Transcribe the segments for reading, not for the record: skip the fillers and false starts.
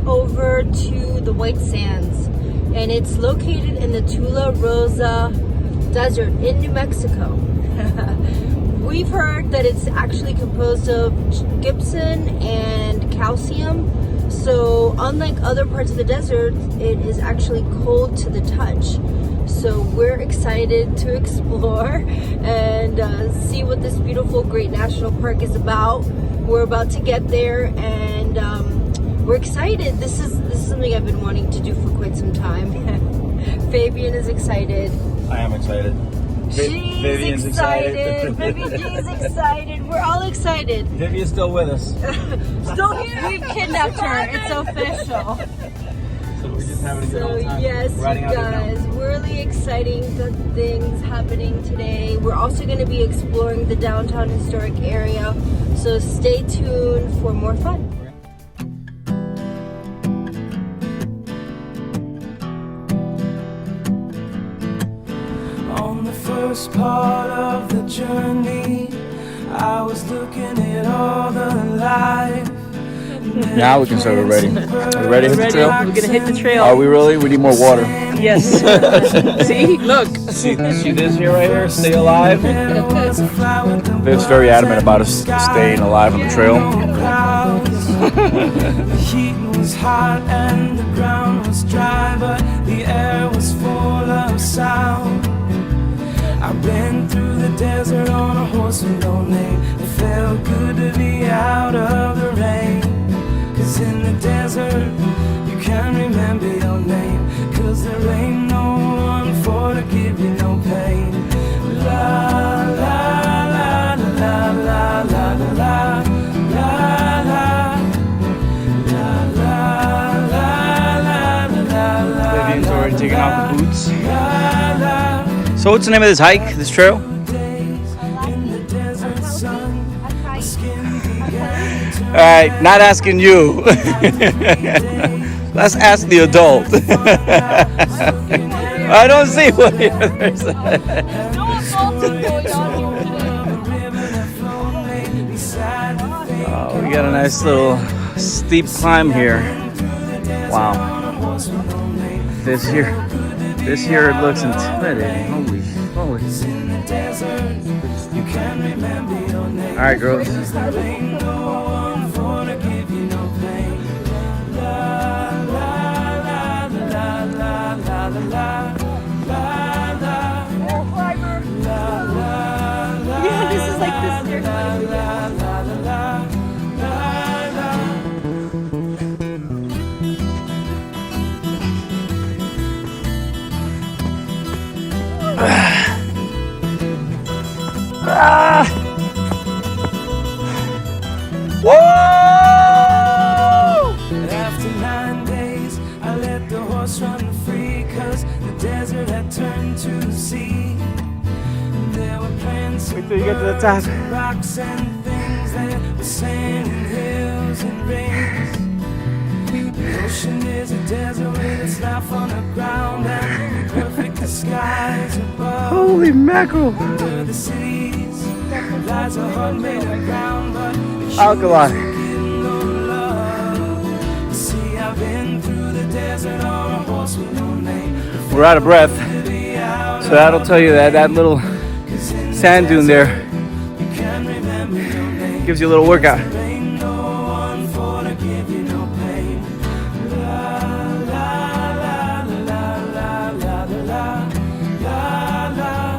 over to the White Sands, and it's located in the Tularosa Desert in New Mexico. We've heard that it's actually composed of gypsum and calcium. So unlike other parts of the desert, it is actually cold to the touch. So we're excited to explore and see what this beautiful Great National Park is about. We're about to get there, and we're excited. This is something I've been wanting to do for quite some time. Fabian is excited. I am excited. She's excited. Baby G's excited. We're all excited. Vivian's still with us. Still here. We've kidnapped her. It's official. So we're just having a good old time. Yes, you guys, really exciting things happening today. We're also going to be exploring the downtown historic area. So stay tuned for more fun. First part of the journey, I was looking at all the life. Now we can say we're ready. Are we ready to hit the trail? We're gonna hit the trail. Are we really? We need more water. Yes. See? Look. See this here right here? Stay alive. Viv's very adamant about us staying alive on the trail. The heat was hot and the ground was dry, but the air was full of sound. I've been through the desert on a horse with no name. It felt good to be out of the rain. Cause in the desert, you can't remember your name. Cause there ain't no one for to give you no pain. La la la la la la la la la la la la. Vivian's already taking off the boots. So what's the name of this hike, this trail? Alright, not asking you. Let's ask the adult. I don't see what there's. Oh, we got a nice little steep climb here. Wow. This here looks intimidating. Holy. All right, girls. Yeah, this is like this. After 9 days, I let the horse run free, cause the desert had turned to sea. There were plants Wait till you get to the top. and rocks and things that were sand and hills and rings. The ocean is a desert with its life on the ground and perfect skies above. Holy mackerel! Under the cities lies a heart made of ground, but Alkali. see, I've been through the desert on a horse with no name. We're out of breath, so that'll tell you that little sand dune there gives you a little workout. Ain't no one for to give you no pain. La la la la la la la la la la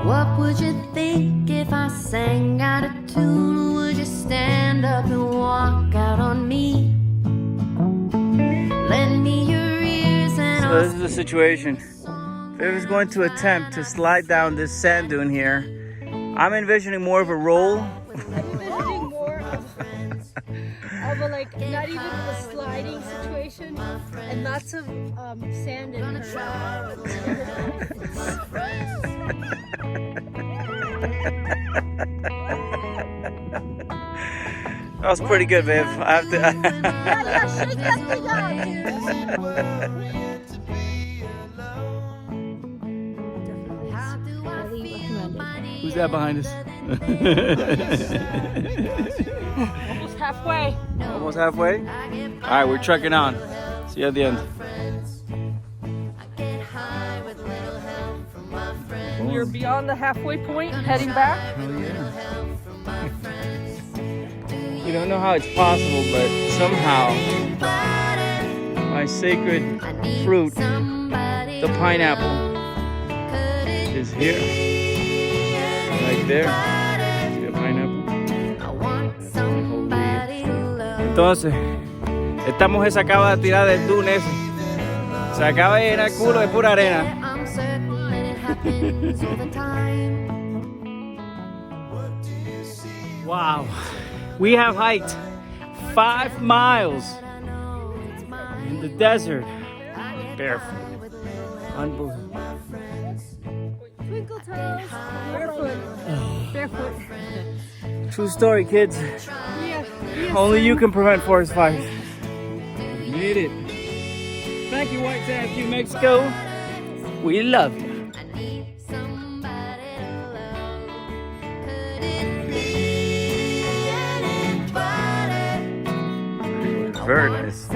What would you think if I sang out of tune? Would you stand up and walk out on me? Lend me your ears and So I'll this is the situation. Viv is going to attempt to slide down this sand dune here. I'm envisioning more of a roll. I'm envisioning more of a of a like, not even a sliding situation, and lots of sand in her. That was pretty good, babe. I have to. Yeah, shake that thing out, dude. Who's that behind us? Almost halfway. Almost halfway? Alright, we're trekking on. See you at the end. You're beyond the halfway point, heading back. Oh, yeah. You don't know how it's possible, but somehow my sacred fruit, the pineapple, is here. Right there. See the pineapple? Entonces, esta mujer se acaba de tirar del dune ese. Se acaba de llenar el culo de pura arena. Wow. We have hiked 5 miles in the desert. Barefoot. Unbelievable. Twinkle toes. Barefoot. Barefoot. True story, kids. Yeah. Only you can prevent forest fires. We made it. Thank you, White Sands, New Mexico. We love you. Very nice.